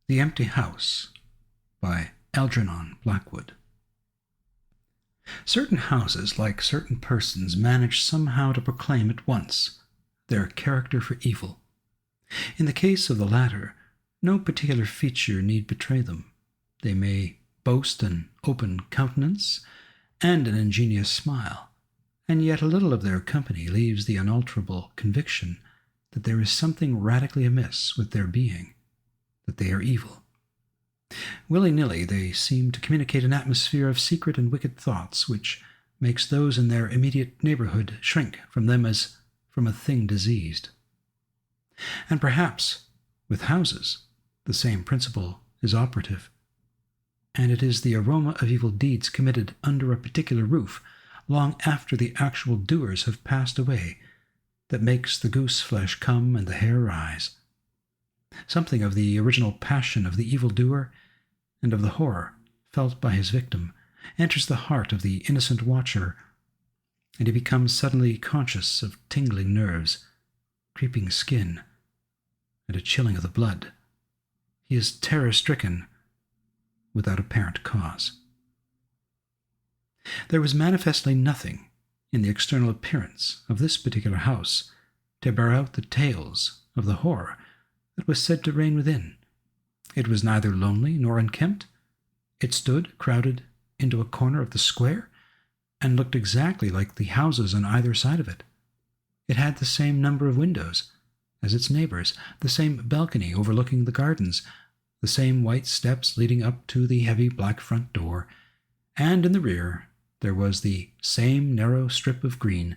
The Empty House by Algernon Blackwood. Certain houses, like certain persons, manage somehow to proclaim at once their character for evil. In the case of the latter, no particular feature need betray them. They may boast an open countenance and an ingenious smile, and yet a little of their company leaves the unalterable conviction that there is something radically amiss with their being, that they are evil. Willy-nilly, they seem to communicate an atmosphere of secret and wicked thoughts which makes those in their immediate neighborhood shrink from them as from a thing diseased. And perhaps, with houses, the same principle is operative, and it is the aroma of evil deeds committed under a particular roof, long after the actual doers have passed away, that makes the goose-flesh come and the hair rise. Something of the original passion of the evil-doer and of the horror felt by his victim enters the heart of the innocent watcher, and he becomes suddenly conscious of tingling nerves, creeping skin, and a chilling of the blood. He is terror-stricken without apparent cause. There was manifestly nothing in the external appearance of this particular house to bear out the tales of the horror that was said to reign within. It was neither lonely nor unkempt. It stood crowded into a corner of the square, and looked exactly like the houses on either side of it. It had the same number of windows as its neighbors, the same balcony overlooking the gardens, the same white steps leading up to the heavy black front door, and in the rear there was the same narrow strip of green,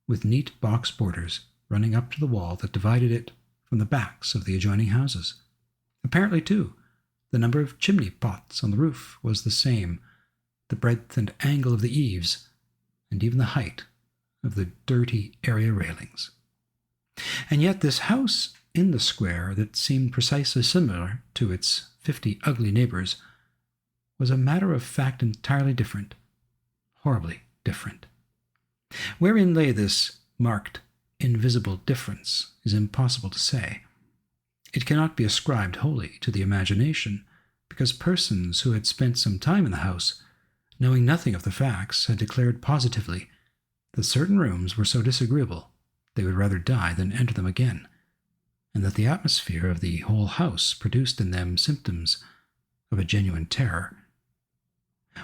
with neat box borders running up to the wall that divided it from the backs of the adjoining houses. Apparently, too, the number of chimney pots on the roof was the same, the breadth and angle of the eaves, and even the height of the dirty area railings. And yet this house in the square, that seemed precisely similar to its 50 ugly neighbors, was a matter of fact entirely different, horribly different. Wherein lay this marked, invisible difference is impossible to say. It cannot be ascribed wholly to the imagination, because persons who had spent some time in the house, knowing nothing of the facts, had declared positively that certain rooms were so disagreeable they would rather die than enter them again, and that the atmosphere of the whole house produced in them symptoms of a genuine terror,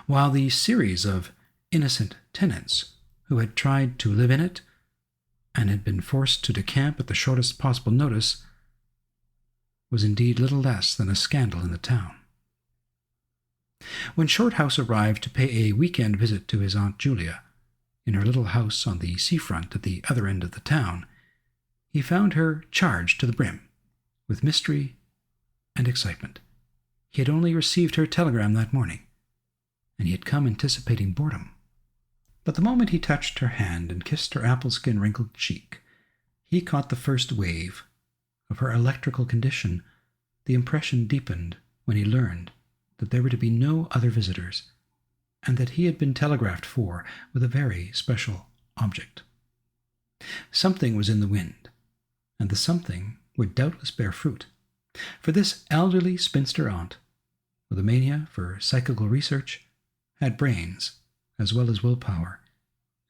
while the series of innocent tenants who had tried to live in it and had been forced to decamp at the shortest possible notice was indeed little less than a scandal in the town. When Shorthouse arrived to pay a week-end visit to his Aunt Julia, in her little house on the seafront at the other end of the town, he found her charged to the brim with mystery and excitement. He had only received her telegram that morning, and he had come anticipating boredom. But the moment he touched her hand and kissed her apple-skin wrinkled cheek, he caught the first wave of her electrical condition. The impression deepened when he learned that there were to be no other visitors, and that he had been telegraphed for with a very special object. Something was in the wind, and the something would doubtless bear fruit, for this elderly spinster aunt, with a mania for psychical research, had brains as well as willpower,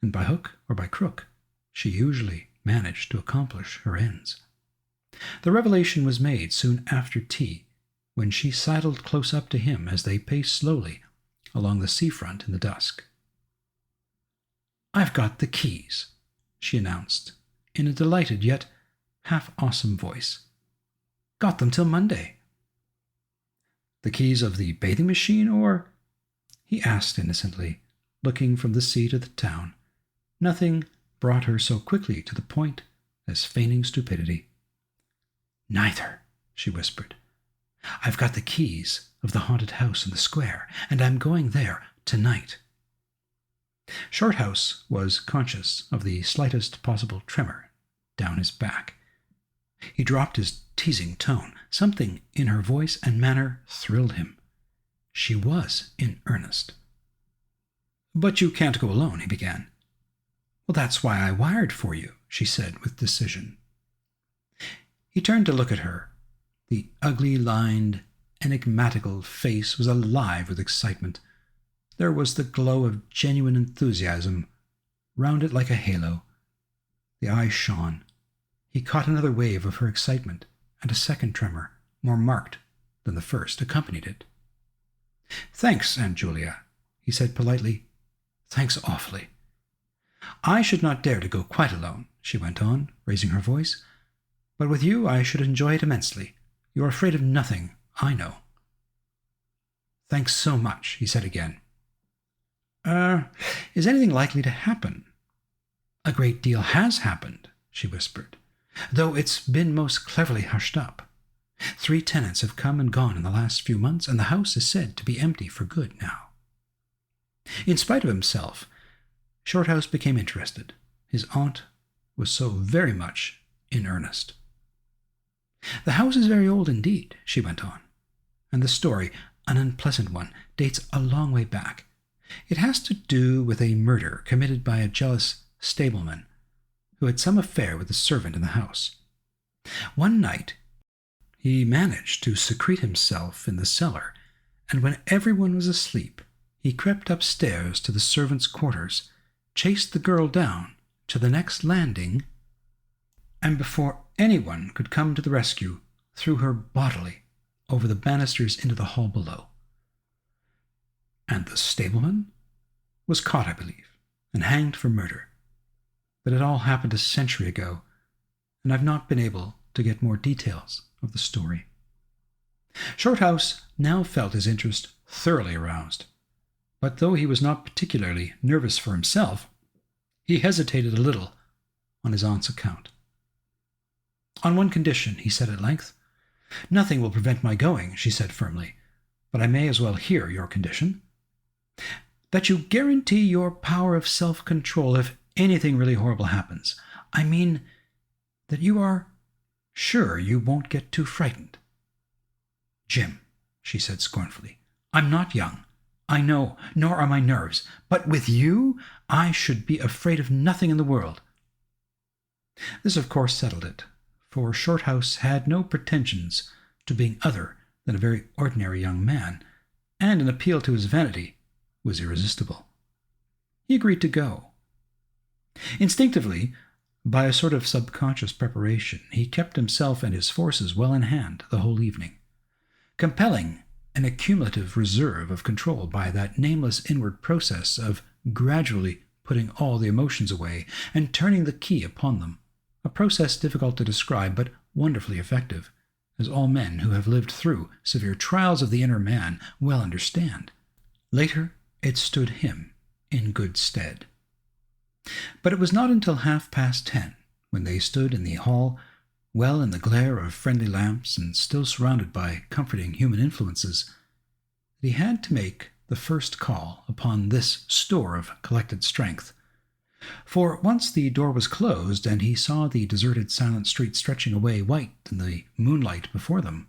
and by hook or by crook she usually managed to accomplish her ends. The revelation was made soon after tea, when she sidled close up to him as they paced slowly along the seafront in the dusk. "I've got the keys," she announced, in a delighted yet half-awesome voice. "Got them till Monday." "The keys of the bathing machine, or?" he asked innocently, looking from the sea to the town. Nothing brought her so quickly to the point as feigning stupidity. "Neither," she whispered. "I've got the keys of the haunted house in the square, and I'm going there tonight." Shorthouse was conscious of the slightest possible tremor down his back. He dropped his teasing tone. Something in her voice and manner thrilled him. She was in earnest. "But you can't go alone," he began. "Well, that's why I wired for you," she said with decision. He turned to look at her. The ugly-lined, enigmatical face was alive with excitement. There was the glow of genuine enthusiasm round it like a halo. The eyes shone. He caught another wave of her excitement, and a second tremor, more marked than the first, accompanied it. "Thanks, Aunt Julia," he said politely. "Thanks awfully. I should not dare to go quite alone," she went on, raising her voice. "But with you I should enjoy it immensely. You are afraid of nothing, I know." "Thanks so much," he said again. Is anything likely to happen?" "A great deal has happened," she whispered, "though it's been most cleverly hushed up. 3 tenants have come and gone in the last few months, and the house is said to be empty for good now." In spite of himself, Shorthouse became interested. His aunt was so very much in earnest. "The house is very old indeed," she went on, "and the story, an unpleasant one, dates a long way back. It has to do with a murder committed by a jealous stableman who had some affair with a servant in the house. One night he managed to secrete himself in the cellar, and when everyone was asleep, he crept upstairs to the servants' quarters, chased the girl down to the next landing, and before anyone could come to the rescue, threw her bodily over the banisters into the hall below. And the stableman was caught, I believe, and hanged for murder. But it all happened a century ago, and I've not been able to get more details of the story." Shorthouse now felt his interest thoroughly aroused, but though he was not particularly nervous for himself, he hesitated a little on his aunt's account. "On one condition," he said at length. "Nothing will prevent my going," she said firmly, "but I may as well hear your condition." "That you guarantee your power of self-control if anything really horrible happens. I mean, that you are sure you won't get too frightened." "Jim," she said scornfully, "I'm not young. I know, nor are my nerves. But with you, I should be afraid of nothing in the world." This, of course, settled it, for Shorthouse had no pretensions to being other than a very ordinary young man, and an appeal to his vanity was irresistible. He agreed to go. Instinctively, by a sort of subconscious preparation, he kept himself and his forces well in hand the whole evening, compelling an accumulative reserve of control by that nameless inward process of gradually putting all the emotions away and turning the key upon them, a process difficult to describe but wonderfully effective, as all men who have lived through severe trials of the inner man well understand. Later, it stood him in good stead. But it was not until 10:30, when they stood in the hall, well in the glare of friendly lamps and still surrounded by comforting human influences, that he had to make the first call upon this store of collected strength. For once the door was closed, and he saw the deserted, silent street stretching away white in the moonlight before them,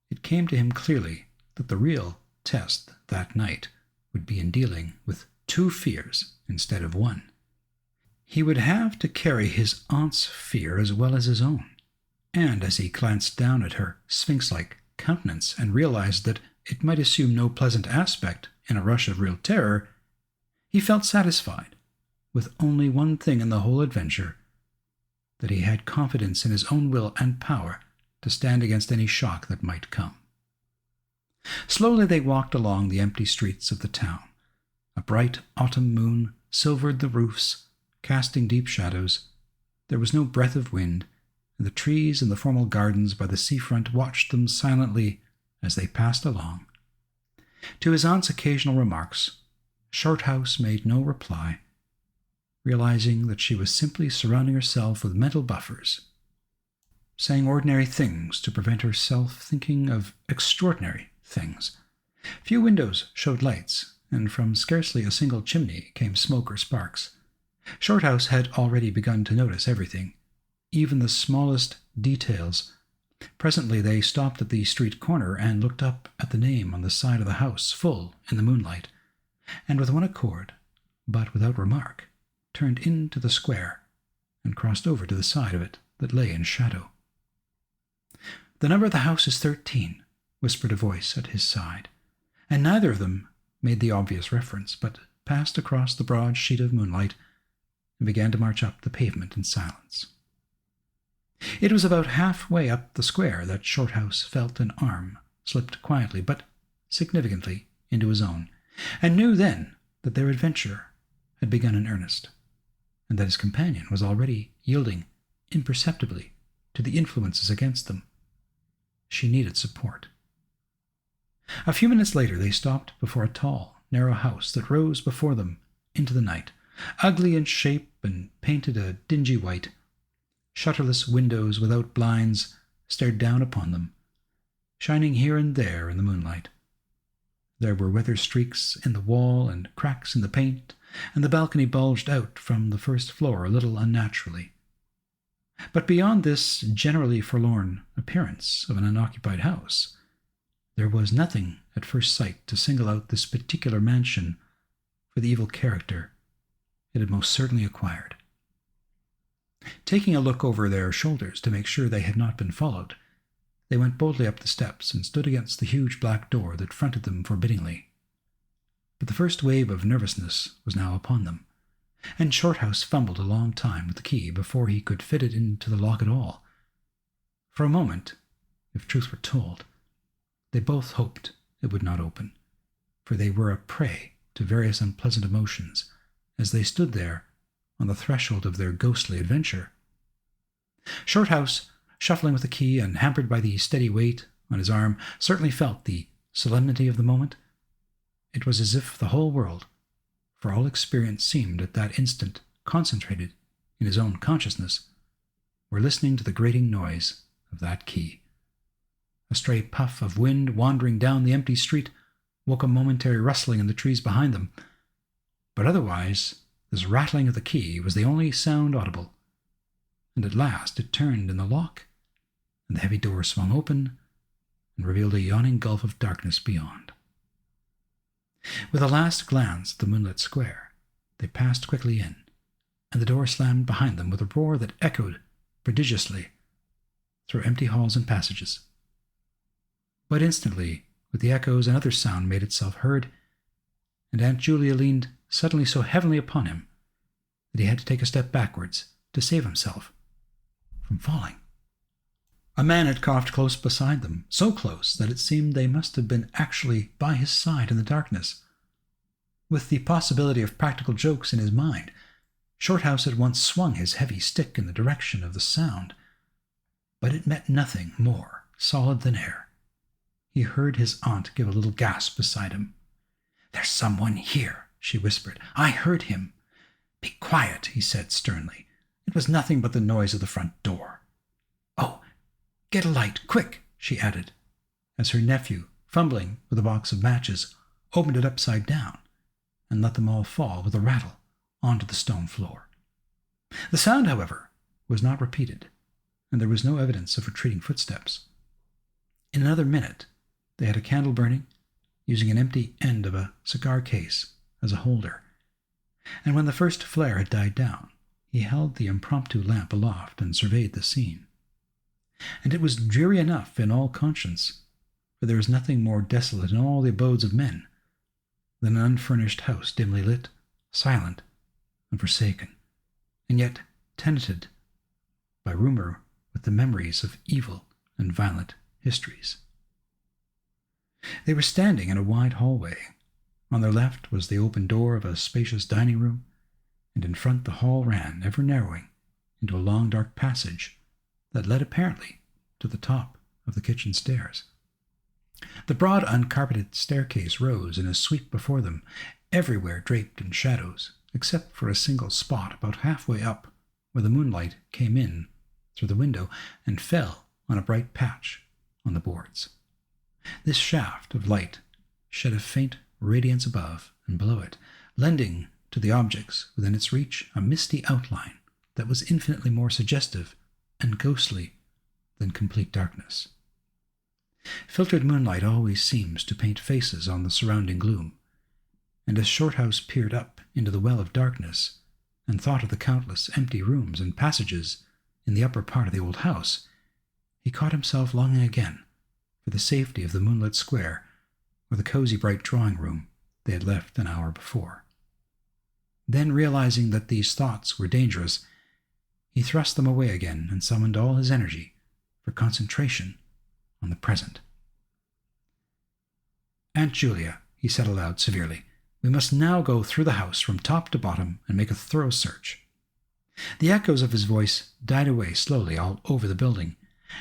it came to him clearly that the real test that night would be in dealing with 2 fears instead of 1. He would have to carry his aunt's fear as well as his own, and as he glanced down at her sphinx-like countenance and realized that it might assume no pleasant aspect in a rush of real terror, he felt satisfied with only one thing in the whole adventure, that he had confidence in his own will and power to stand against any shock that might come. Slowly they walked along the empty streets of the town. A bright autumn moon silvered the roofs, casting deep shadows. There was no breath of wind, and the trees in the formal gardens by the seafront watched them silently as they passed along. To his aunt's occasional remarks, Shorthouse made no reply, realizing that she was simply surrounding herself with mental buffers, saying ordinary things to prevent herself thinking of extraordinary things. Few windows showed lights, and from scarcely a single chimney came smoke or sparks. Shorthouse had already begun to notice everything, even the smallest details. Presently they stopped at the street corner and looked up at the name on the side of the house, full in the moonlight, and with one accord, but without remark, turned into the square and crossed over to the side of it that lay in shadow. "The number of the house is 13, whispered a voice at his side, and neither of them made the obvious reference, but passed across the broad sheet of moonlight and began to march up the pavement in silence. It was about halfway up the square that Shorthouse felt an arm slipped quietly but significantly into his own, and knew then that their adventure had begun in earnest, and that his companion was already yielding imperceptibly to the influences against them. She needed support. A few minutes later they stopped before a tall, narrow house that rose before them into the night, ugly in shape and painted a dingy white. Shutterless windows without blinds stared down upon them, shining here and there in the moonlight. There were weather streaks in the wall and cracks in the paint, and the balcony bulged out from the first floor a little unnaturally. But beyond this generally forlorn appearance of an unoccupied house, there was nothing at first sight to single out this particular mansion for the evil character it had most certainly acquired. Taking a look over their shoulders to make sure they had not been followed, they went boldly up the steps and stood against the huge black door that fronted them forbiddingly. But the first wave of nervousness was now upon them, and Shorthouse fumbled a long time with the key before he could fit it into the lock at all. For a moment, if truth were told, they both hoped it would not open, for they were a prey to various unpleasant emotions as they stood there on the threshold of their ghostly adventure. Shorthouse, shuffling with the key and hampered by the steady weight on his arm, certainly felt the solemnity of the moment. It was as if the whole world, for all experience seemed at that instant concentrated in his own consciousness, were listening to the grating noise of that key. A stray puff of wind wandering down the empty street woke a momentary rustling in the trees behind them, but otherwise this rattling of the key was the only sound audible, and at last it turned in the lock, and the heavy door swung open and revealed a yawning gulf of darkness beyond. With a last glance at the moonlit square, they passed quickly in, and the door slammed behind them with a roar that echoed prodigiously through empty halls and passages. But instantly, with the echoes, another sound made itself heard, and Aunt Julia leaned suddenly so heavily upon him that he had to take a step backwards to save himself from falling. A man had coughed close beside them, so close that it seemed they must have been actually by his side in the darkness. With the possibility of practical jokes in his mind, Shorthouse at once swung his heavy stick in the direction of the sound, but it met nothing more solid than air. He heard his aunt give a little gasp beside him. "There's someone here," she whispered. "I heard him." "Be quiet," he said sternly. "It was nothing but the noise of the front door." "Oh, get a light, quick," she added, as her nephew, fumbling with a box of matches, opened it upside down and let them all fall with a rattle onto the stone floor. The sound, however, was not repeated, and there was no evidence of retreating footsteps. In another minute they had a candle burning, using an empty end of a cigar case as a holder, and when the first flare had died down, he held the impromptu lamp aloft and surveyed the scene. And it was dreary enough in all conscience, for there is nothing more desolate in all the abodes of men than an unfurnished house dimly lit, silent, and forsaken, and yet tenanted by rumor with the memories of evil and violent histories. They were standing in a wide hallway. On their left was the open door of a spacious dining room, and in front the hall ran, ever narrowing, into a long dark passage that led apparently to the top of the kitchen stairs. The broad uncarpeted staircase rose in a sweep before them, everywhere draped in shadows, except for a single spot about halfway up where the moonlight came in through the window and fell on a bright patch on the boards. This shaft of light shed a faint radiance above and below it, lending to the objects within its reach a misty outline that was infinitely more suggestive and ghostly than complete darkness. Filtered moonlight always seems to paint faces on the surrounding gloom, and as Shorthouse peered up into the well of darkness and thought of the countless empty rooms and passages in the upper part of the old house, he caught himself longing again for the safety of the moonlit square or the cozy bright drawing room they had left an hour before. Then, realizing that these thoughts were dangerous, he thrust them away again and summoned all his energy for concentration on the present. "Aunt Julia," he said aloud severely, "we must now go through the house from top to bottom and make a thorough search." The echoes of his voice died away slowly all over the building,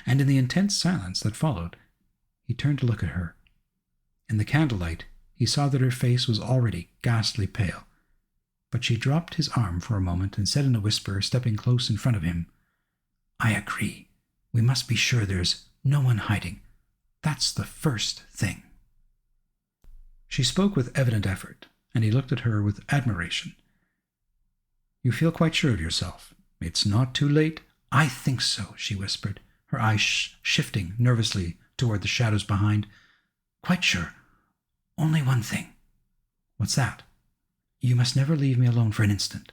and in the intense silence that followed, he turned to look at her. In the candlelight, he saw that her face was already ghastly pale, but she dropped his arm for a moment and said in a whisper, stepping close in front of him, "I agree. We must be sure there's no one hiding. That's the first thing." She spoke with evident effort, and he looked at her with admiration. "You feel quite sure of yourself? It's not too late?" "I think so," she whispered, her eyes shifting nervously toward the shadows behind. "Quite sure. Only one thing." "What's that?" "You must never leave me alone for an instant."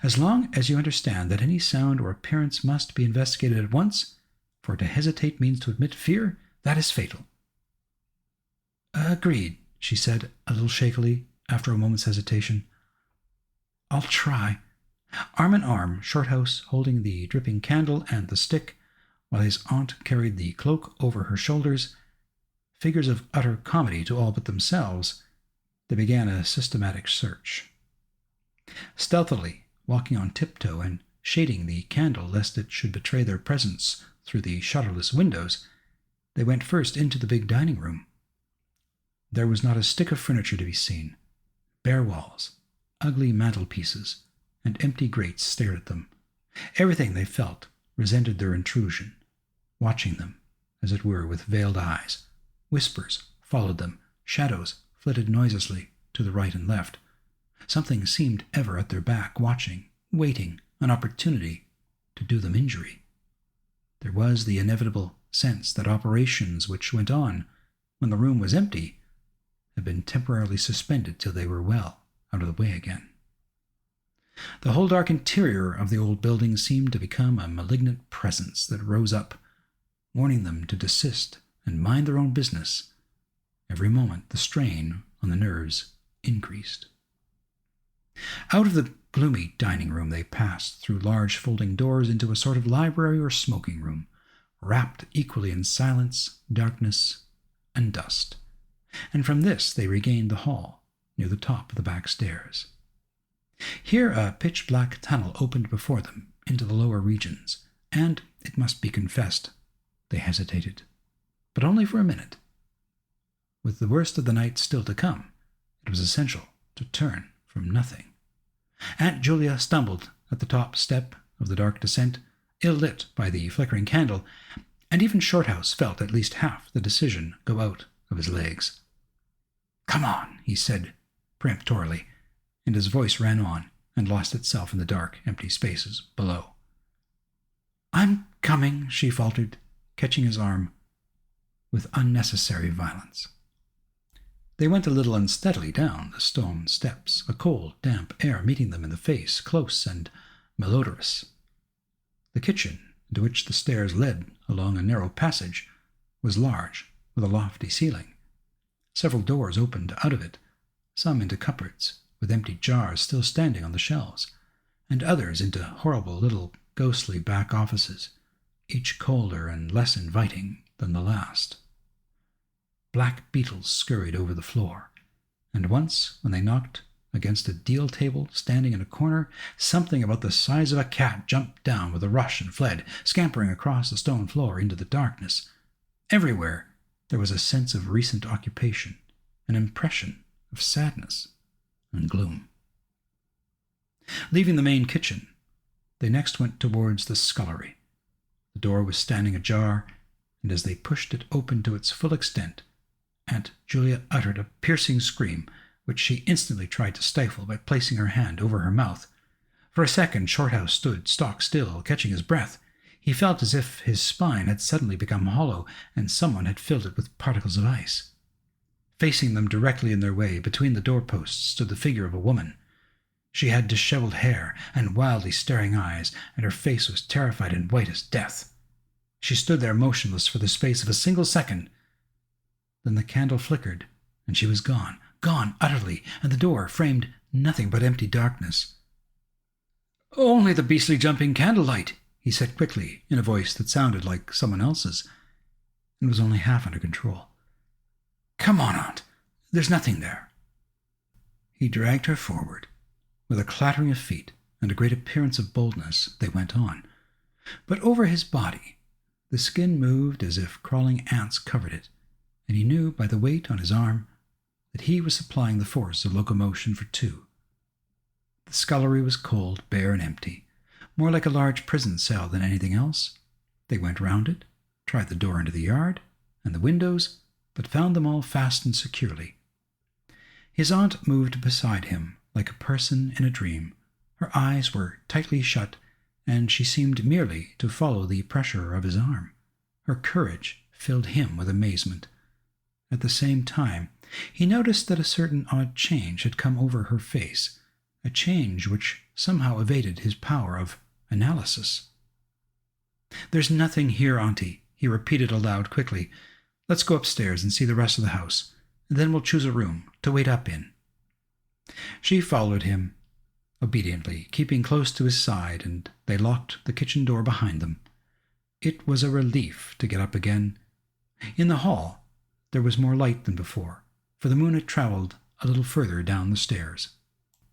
"As long as you understand that any sound or appearance must be investigated at once, for to hesitate means to admit fear, that is fatal." "Agreed," she said, a little shakily, after a moment's hesitation. "I'll try." Arm in arm, Shorthouse holding the dripping candle and the stick, while his aunt carried the cloak over her shoulders, figures of utter comedy to all but themselves, they began a systematic search. Stealthily, walking on tiptoe and shading the candle lest it should betray their presence through the shutterless windows, they went first into the big dining room. There was not a stick of furniture to be seen. Bare walls, ugly mantelpieces, and empty grates stared at them. Everything, they felt, resented their intrusion, watching them, as it were, with veiled eyes. Whispers followed them, shadows flitted noiselessly to the right and left. Something seemed ever at their back, watching, waiting an opportunity to do them injury. There was the inevitable sense that operations which went on when the room was empty had been temporarily suspended till they were well out of the way again. The whole dark interior of the old building seemed to become a malignant presence that rose up, warning them to desist and mind their own business. Every moment the strain on the nerves increased. Out of the gloomy dining room they passed through large folding doors into a sort of library or smoking room, wrapped equally in silence, darkness, and dust. And from this they regained the hall, near the top of the back stairs. Here a pitch-black tunnel opened before them into the lower regions, and, it must be confessed, they hesitated, but only for a minute. With the worst of the night still to come, it was essential to turn from nothing. Aunt Julia stumbled at the top step of the dark descent, ill-lit by the flickering candle, and even Shorthouse felt at least half the decision go out of his legs. "Come on," he said peremptorily, and his voice ran on and lost itself in the dark, empty spaces below. "I'm coming," she faltered, catching his arm with unnecessary violence. They went a little unsteadily down the stone steps, a cold, damp air meeting them in the face, close and malodorous. The kitchen, into which the stairs led along a narrow passage, was large, with a lofty ceiling. Several doors opened out of it, some into cupboards, with empty jars still standing on the shelves, and others into horrible little ghostly back offices, each colder and less inviting than the last. Black beetles scurried over the floor, and once, when they knocked against a deal table standing in a corner, something about the size of a cat jumped down with a rush and fled, scampering across the stone floor into the darkness. Everywhere there was a sense of recent occupation, an impression of sadness and gloom. Leaving the main kitchen, they next went towards the scullery. The door was standing ajar, and as they pushed it open to its full extent, Aunt Julia uttered a piercing scream, which she instantly tried to stifle by placing her hand over her mouth. For a second Shorthouse stood stock still, catching his breath. He felt as if his spine had suddenly become hollow, and someone had filled it with particles of ice. Facing them directly in their way, between the doorposts, stood the figure of a woman. She had disheveled hair and wildly staring eyes, and her face was terrified and white as death. She stood there motionless for the space of a single second. Then the candle flickered, and she was gone, gone utterly, and the door framed nothing but empty darkness. "Only the beastly jumping candlelight," he said quickly, in a voice that sounded like someone else's, and was only half under control. "Come on, Aunt. There's nothing there." He dragged her forward. With a clattering of feet and a great appearance of boldness, they went on. But over his body, the skin moved as if crawling ants covered it, and he knew by the weight on his arm that he was supplying the force of locomotion for two. The scullery was cold, bare, and empty, more like a large prison cell than anything else. They went round it, tried the door into the yard, and the windows, but found them all fastened securely. His aunt moved beside him like a person in a dream. Her eyes were tightly shut, and she seemed merely to follow the pressure of his arm. Her courage filled him with amazement. At the same time, he noticed that a certain odd change had come over her face, a change which somehow evaded his power of analysis. "There's nothing here, Auntie," he repeated aloud quickly. "Let's go upstairs and see the rest of the house, and then we'll choose a room to wait up in." She followed him obediently, keeping close to his side, and they locked the kitchen door behind them. It was a relief to get up again. In the hall there was more light than before, for the moon had travelled a little further down the stairs.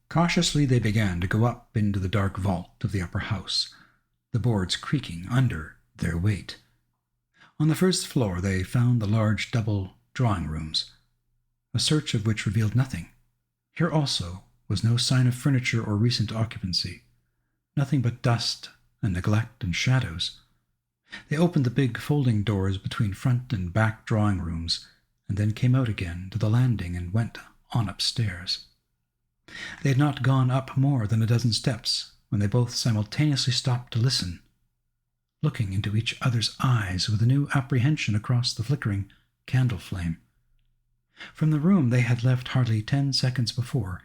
Cautiously they began to go up into the dark vault of the upper house, the boards creaking under their weight. On the first floor they found the large double drawing rooms, a search of which revealed nothing. Here also was no sign of furniture or recent occupancy, nothing but dust and neglect and shadows. They opened the big folding doors between front and back drawing rooms, and then came out again to the landing and went on upstairs. They had not gone up more than a dozen steps when they both simultaneously stopped to listen, looking into each other's eyes with a new apprehension across the flickering candle flame. From the room they had left hardly 10 seconds before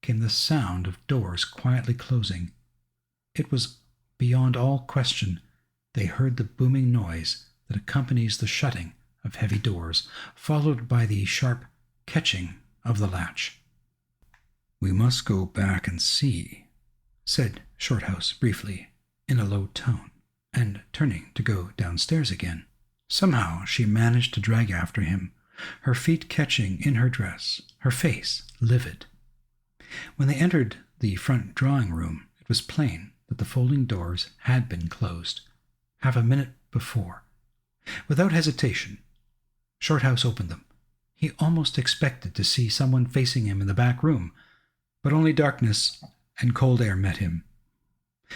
came the sound of doors quietly closing. It was beyond all question. They heard the booming noise that accompanies the shutting of heavy doors, followed by the sharp catching of the latch. "We must go back and see," said Shorthouse briefly, in a low tone, and turning to go downstairs again. Somehow she managed to drag after him, her feet catching in her dress, her face livid. When they entered the front drawing room, it was plain that the folding doors had been closed half a minute before. Without hesitation, Shorthouse opened them. He almost expected to see someone facing him in the back room, but only darkness and cold air met him.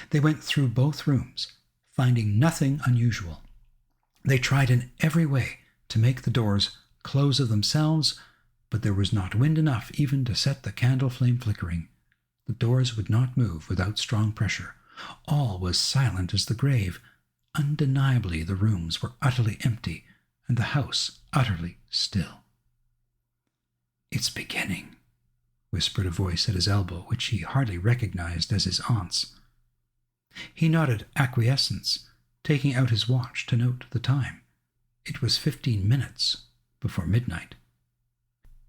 They went through both rooms, finding nothing unusual. They tried in every way to make the doors close of themselves, but there was not wind enough even to set the candle flame flickering. The doors would not move without strong pressure. All was silent as the grave. Undeniably the rooms were utterly empty, and the house utterly still. "It's beginning," whispered a voice at his elbow, which he hardly recognized as his aunt's. He nodded acquiescence, taking out his watch to note the time. It was 15 minutes before midnight.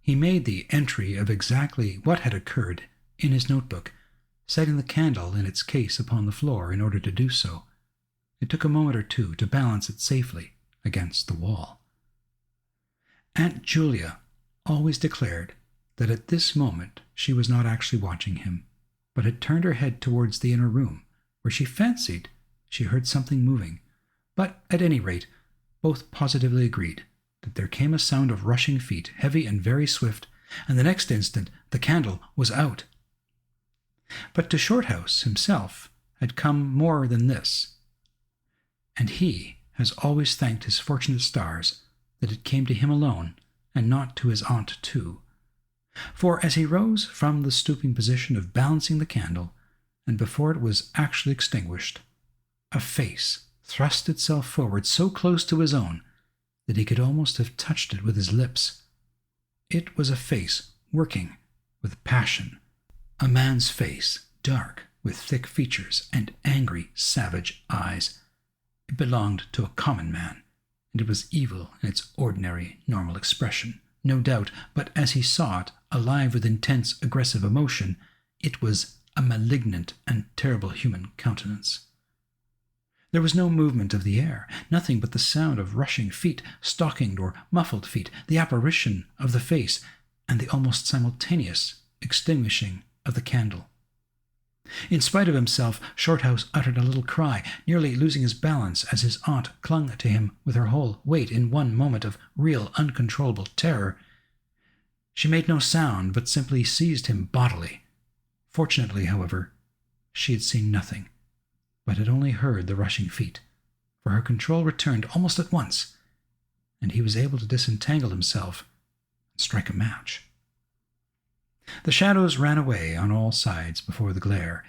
He made the entry of exactly what had occurred in his notebook, setting the candle in its case upon the floor in order to do so. It took a moment or two to balance it safely against the wall. Aunt Julia always declared that at this moment she was not actually watching him, but had turned her head towards the inner room, where she fancied she heard something moving. But at any rate, both positively agreed that there came a sound of rushing feet, heavy and very swift, and the next instant the candle was out. But to Shorthouse himself had come more than this, and he has always thanked his fortunate stars that it came to him alone, and not to his aunt too. For as he rose from the stooping position of balancing the candle, and before it was actually extinguished, a face thrust itself forward so close to his own that he could almost have touched it with his lips. It was a face working with passion, a man's face, dark, with thick features and angry, savage eyes. It belonged to a common man, and it was evil in its ordinary, normal expression, no doubt, but as he saw it, alive with intense, aggressive emotion, it was a malignant and terrible human countenance. There was no movement of the air, nothing but the sound of rushing feet, stockinged or muffled feet, the apparition of the face, and the almost simultaneous extinguishing of the candle. In spite of himself, Shorthouse uttered a little cry, nearly losing his balance as his aunt clung to him with her whole weight in one moment of real, uncontrollable terror. She made no sound, but simply seized him bodily. Fortunately, however, she had seen nothing, but had only heard the rushing feet, for her control returned almost at once, and he was able to disentangle himself and strike a match. The shadows ran away on all sides before the glare,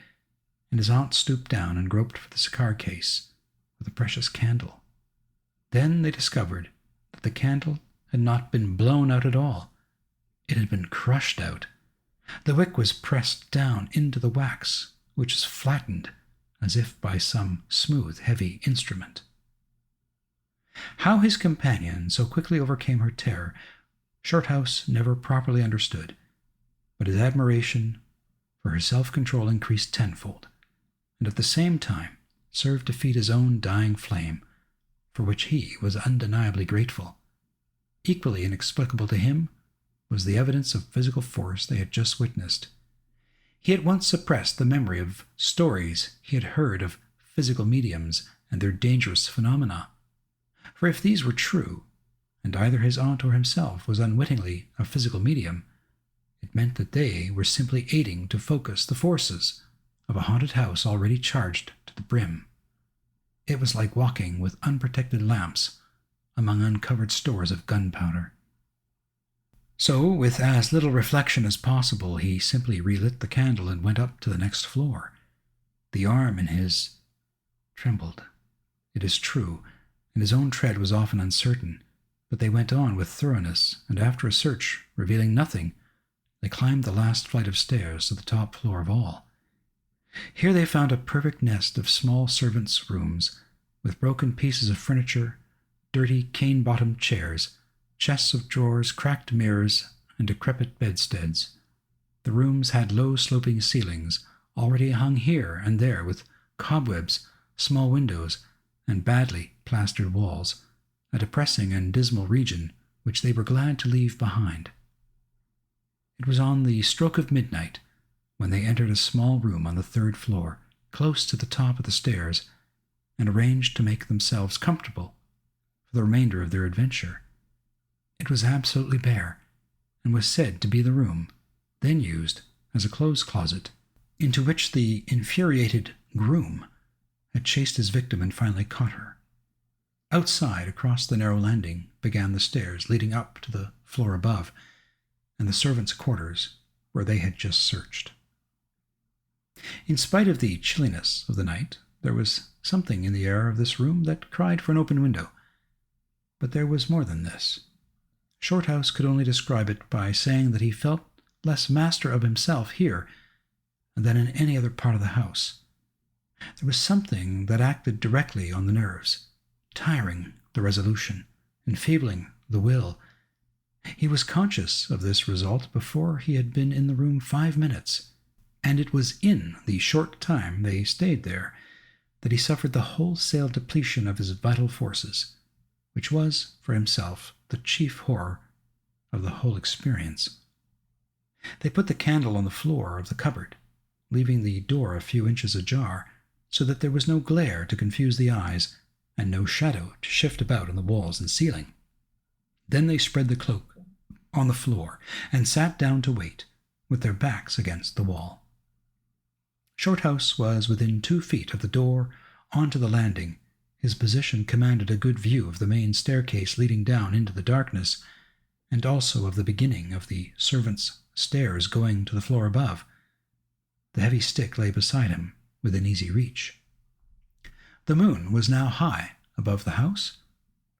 and his aunt stooped down and groped for the cigar case with the precious candle. Then they discovered that the candle had not been blown out at all. It had been crushed out. The wick was pressed down into the wax, which was flattened as if by some smooth, heavy instrument. How his companion so quickly overcame her terror, Shorthouse never properly understood, but his admiration for her self-control increased tenfold, and at the same time served to feed his own dying flame, for which he was undeniably grateful. Equally inexplicable to him was the evidence of physical force they had just witnessed. He at once suppressed the memory of stories he had heard of physical mediums and their dangerous phenomena, for if these were true, and either his aunt or himself was unwittingly a physical medium, it meant that they were simply aiding to focus the forces of a haunted house already charged to the brim. It was like walking with unprotected lamps among uncovered stores of gunpowder. So, with as little reflection as possible, he simply relit the candle and went up to the next floor. The arm in his trembled, it is true, and his own tread was often uncertain, but they went on with thoroughness, and after a search revealing nothing, they climbed the last flight of stairs to the top floor of all. Here they found a perfect nest of small servants' rooms, with broken pieces of furniture, dirty cane-bottomed chairs, chests of drawers, cracked mirrors, and decrepit bedsteads. The rooms had low sloping ceilings, already hung here and there with cobwebs, small windows, and badly plastered walls, a depressing and dismal region which they were glad to leave behind. It was on the stroke of midnight when they entered a small room on the third floor, close to the top of the stairs, and arranged to make themselves comfortable for the remainder of their adventure. It was absolutely bare, and was said to be the room then used as a clothes closet, into which the infuriated groom had chased his victim and finally caught her. Outside, across the narrow landing, began the stairs leading up to the floor above, and the servants' quarters, where they had just searched. In spite of the chilliness of the night, there was something in the air of this room that cried for an open window. But there was more than this. Shorthouse could only describe it by saying that he felt less master of himself here than in any other part of the house. There was something that acted directly on the nerves, tiring the resolution, enfeebling the will. He was conscious of this result before he had been in the room 5 minutes, and it was in the short time they stayed there that he suffered the wholesale depletion of his vital forces, which was, for himself, the chief horror of the whole experience. They put the candle on the floor of the cupboard, leaving the door a few inches ajar, so that there was no glare to confuse the eyes, and no shadow to shift about on the walls and ceiling. Then they spread the cloak on the floor and sat down to wait, with their backs against the wall. Shorthouse was within 2 feet of the door onto the landing. His position commanded a good view of the main staircase leading down into the darkness, and also of the beginning of the servants' stairs going to the floor above. The heavy stick lay beside him, within easy reach. The moon was now high above the house.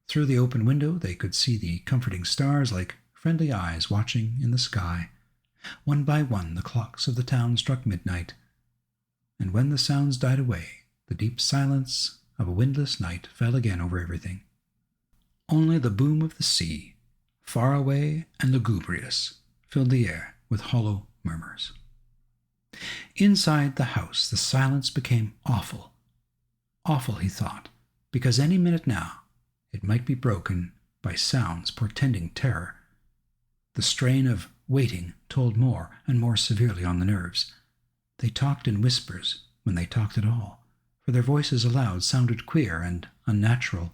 Through the open window they could see the comforting stars like friendly eyes watching in the sky. One by one the clocks of the town struck midnight, and when the sounds died away, the deep silence of a windless night fell again over everything. Only the boom of the sea, far away and lugubrious, filled the air with hollow murmurs. Inside the house the silence became awful. Awful, he thought, because any minute now it might be broken by sounds portending terror. The strain of waiting told more and more severely on the nerves. They talked in whispers when they talked at all, for their voices aloud sounded queer and unnatural.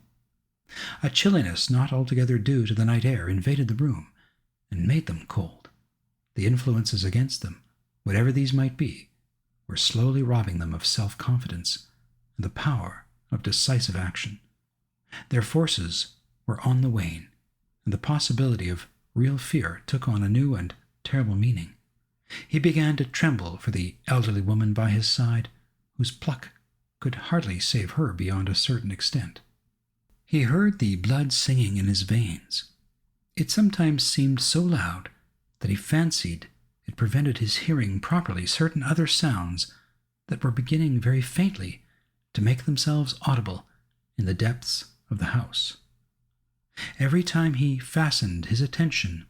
A chilliness not altogether due to the night air invaded the room and made them cold. The influences against them, whatever these might be, were slowly robbing them of self-confidence and the power of decisive action. Their forces were on the wane, and the possibility of real fear took on a new and terrible meaning. He began to tremble for the elderly woman by his side, whose pluck could hardly save her beyond a certain extent. He heard the blood singing in his veins. It sometimes seemed so loud that he fancied it prevented his hearing properly certain other sounds that were beginning very faintly to make themselves audible in the depths of the house. Every time he fastened his attention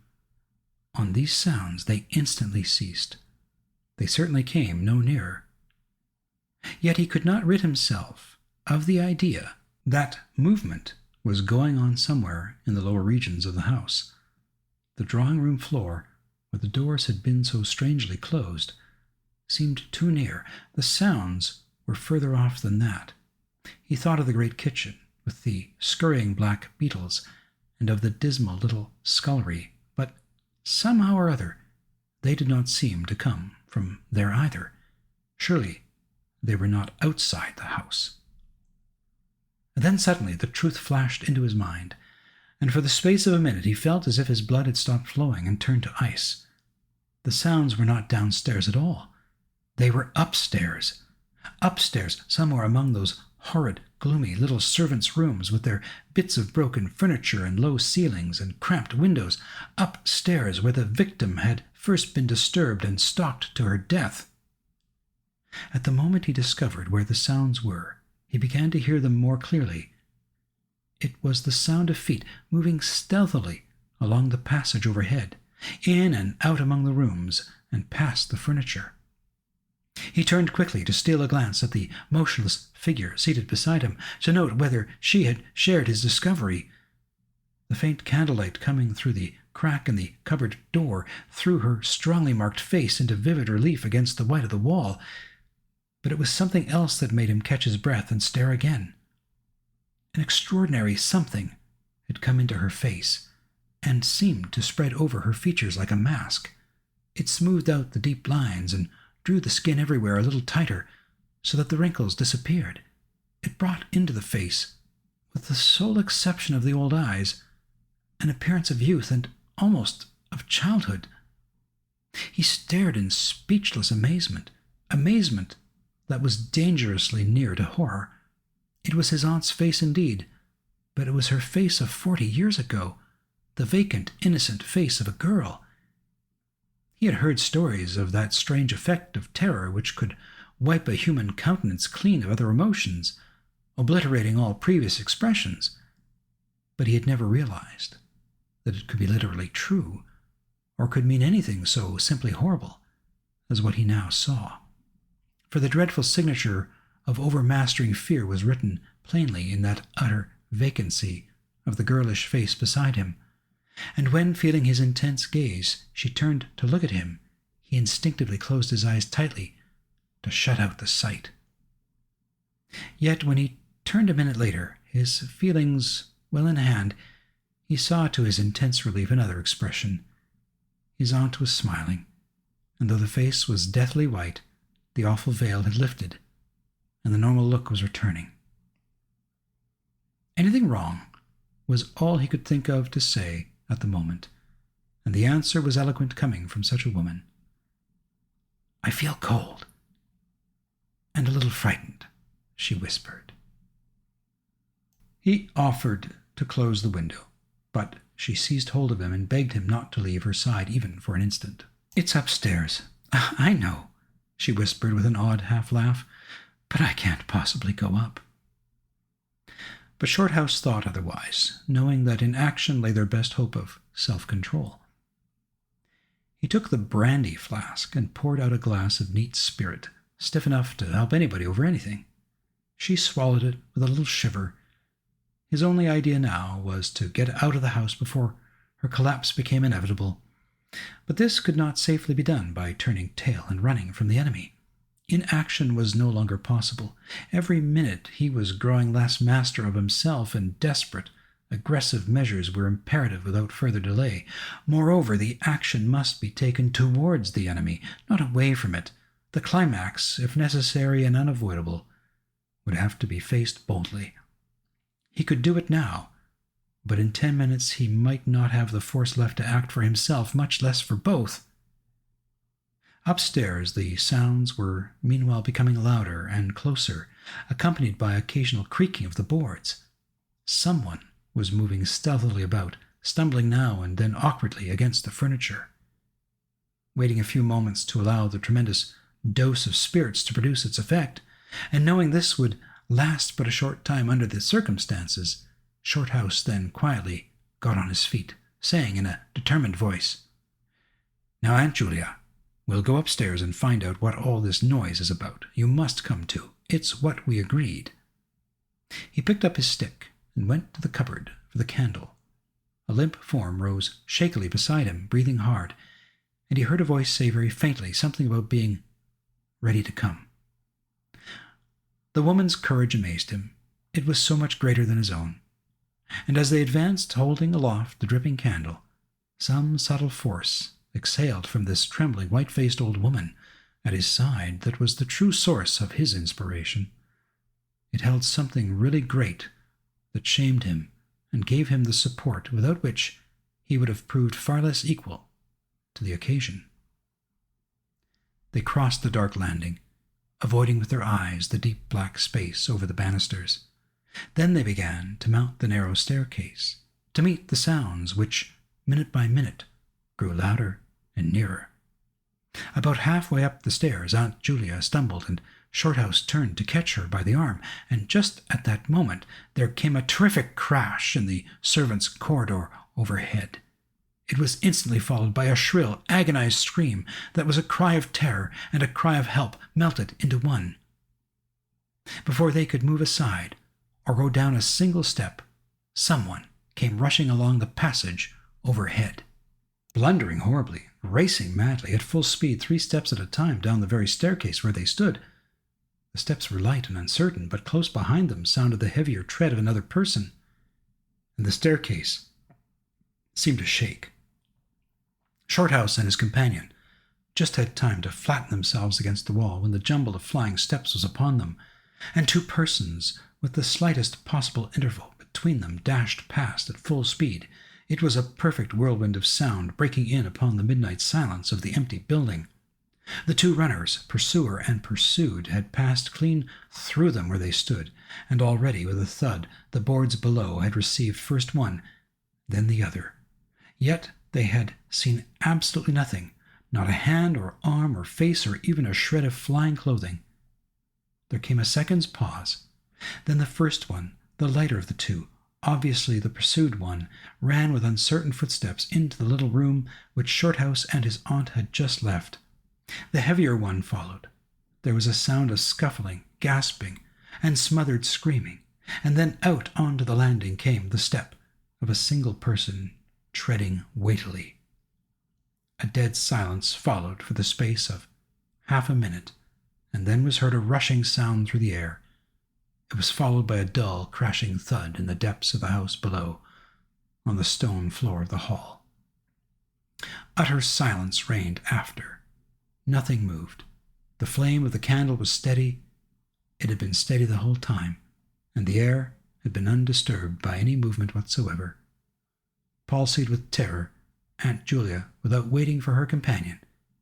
on these sounds, they instantly ceased. They certainly came no nearer. Yet he could not rid himself of the idea that movement was going on somewhere in the lower regions of the house. The drawing-room floor, where the doors had been so strangely closed, seemed too near. The sounds were further off than that. He thought of the great kitchen, with the scurrying black beetles, and of the dismal little scullery, but somehow or other they did not seem to come from there either. Surely they were not outside the house. And then suddenly the truth flashed into his mind, and for the space of a minute he felt as if his blood had stopped flowing and turned to ice. The sounds were not downstairs at all. They were upstairs. Upstairs, somewhere among those horrid, gloomy little servants' rooms with their bits of broken furniture and low ceilings and cramped windows. Upstairs, where the victim had first been disturbed and stalked to her death. At the moment he discovered where the sounds were, he began to hear them more clearly. It was the sound of feet moving stealthily along the passage overhead, in and out among the rooms and past the furniture. He turned quickly to steal a glance at the motionless figure seated beside him, to note whether she had shared his discovery. The faint candlelight coming through the crack in the cupboard door threw her strongly marked face into vivid relief against the white of the wall, but it was something else that made him catch his breath and stare again. An extraordinary something had come into her face, and seemed to spread over her features like a mask. It smoothed out the deep lines and drew the skin everywhere a little tighter, so that the wrinkles disappeared. It brought into the face, with the sole exception of the old eyes, an appearance of youth and almost of childhood. He stared in speechless amazement that was dangerously near to horror. It was his aunt's face indeed, but it was her face of 40 years ago, the vacant, innocent face of a girl. He had heard stories of that strange effect of terror which could wipe a human countenance clean of other emotions, obliterating all previous expressions, but he had never realized that it could be literally true, or could mean anything so simply horrible as what he now saw. For the dreadful signature of overmastering fear was written plainly in that utter vacancy of the girlish face beside him, and when, feeling his intense gaze, she turned to look at him, he instinctively closed his eyes tightly to shut out the sight. Yet when he turned a minute later, his feelings well in hand, he saw to his intense relief another expression. His aunt was smiling, and though the face was deathly white, the awful veil had lifted, and the normal look was returning. Anything wrong was all he could think of to say at the moment, and the answer was eloquent coming from such a woman. "I feel cold, and a little frightened," she whispered. He offered to close the window, but she seized hold of him and begged him not to leave her side even for an instant. "It's upstairs. I know," she whispered with an odd half-laugh, "but I can't possibly go up." But Shorthouse thought otherwise, knowing that in action lay their best hope of self-control. He took the brandy flask and poured out a glass of neat spirit, stiff enough to help anybody over anything. She swallowed it with a little shiver. His only idea now was to get out of the house before her collapse became inevitable. But this could not safely be done by turning tail and running from the enemy. Inaction was no longer possible. Every minute he was growing less master of himself, and desperate, aggressive measures were imperative without further delay. Moreover, the action must be taken towards the enemy, not away from it. The climax, if necessary and unavoidable, would have to be faced boldly. He could do it now, but in 10 minutes he might not have the force left to act for himself, much less for both. Upstairs, the sounds were meanwhile becoming louder and closer, accompanied by occasional creaking of the boards. Someone was moving stealthily about, stumbling now and then awkwardly against the furniture. Waiting a few moments to allow the tremendous dose of spirits to produce its effect, and knowing this would last but a short time under the circumstances, Shorthouse then quietly got on his feet, saying in a determined voice, "Now, Aunt Julia, we'll go upstairs and find out what all this noise is about. You must come too. It's what we agreed." He picked up his stick and went to the cupboard for the candle. A limp form rose shakily beside him, breathing hard, and he heard a voice say very faintly something about being ready to come. The woman's courage amazed him. It was so much greater than his own. And as they advanced, holding aloft the dripping candle, some subtle force exhaled from this trembling, white-faced old woman at his side that was the true source of his inspiration. It held something really great that shamed him and gave him the support without which he would have proved far less equal to the occasion. They crossed the dark landing, avoiding with their eyes the deep black space over the banisters. Then they began to mount the narrow staircase, to meet the sounds which, minute by minute, grew louder and nearer. About halfway up the stairs, Aunt Julia stumbled, and Shorthouse turned to catch her by the arm, and just at that moment there came a terrific crash in the servants' corridor overhead. It was instantly followed by a shrill, agonized scream that was a cry of terror and a cry of help melted into one. Before they could move aside or go down a single step, someone came rushing along the passage overhead. Blundering horribly, racing madly, at full speed, 3 steps at a time down the very staircase where they stood. The steps were light and uncertain, but close behind them sounded the heavier tread of another person, and the staircase seemed to shake. Shorthouse and his companion just had time to flatten themselves against the wall when the jumble of flying steps was upon them, and 2 persons, with the slightest possible interval between them, dashed past at full speed. It was a perfect whirlwind of sound breaking in upon the midnight silence of the empty building. The 2 runners, pursuer and pursued, had passed clean through them where they stood, and already with a thud the boards below had received first one, then the other. Yet they had seen absolutely nothing, not a hand or arm or face or even a shred of flying clothing. There came a second's pause. Then the first one, the lighter of the 2, obviously the pursued one, ran with uncertain footsteps into the little room which Shorthouse and his aunt had just left. The heavier one followed. There was a sound of scuffling, gasping, and smothered screaming, and then out onto the landing came the step of a single person treading weightily. A dead silence followed for the space of half a minute, and then was heard a rushing sound through the air. It was followed by a dull, crashing thud in the depths of the house below, on the stone floor of the hall. Utter silence reigned after. Nothing moved. The flame of the candle was steady. It had been steady the whole time, and the air had been undisturbed by any movement whatsoever. Palsied with terror, Aunt Julia, without waiting for her companion,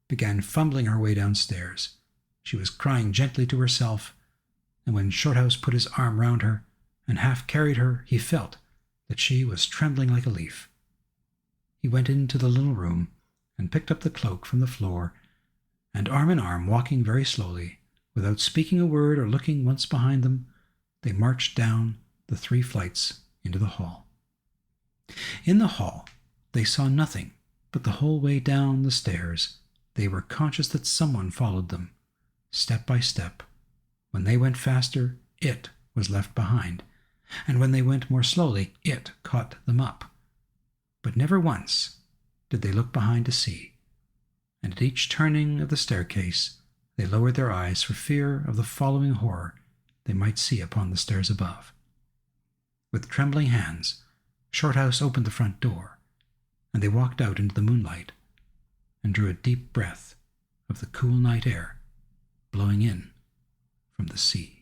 began fumbling her way downstairs. She was crying gently to herself, and when Shorthouse put his arm round her and half carried her, he felt that she was trembling like a leaf. He went into the little room and picked up the cloak from the floor, and arm in arm, walking very slowly, without speaking a word or looking once behind them, they marched down the 3 flights into the hall. In the hall, they saw nothing, but the whole way down the stairs they were conscious that someone followed them, step by step. When they went faster, it was left behind, and when they went more slowly, it caught them up. But never once did they look behind to see, and at each turning of the staircase they lowered their eyes for fear of the following horror they might see upon the stairs above. With trembling hands, Shorthouse opened the front door, and they walked out into the moonlight and drew a deep breath of the cool night air blowing in from the sea.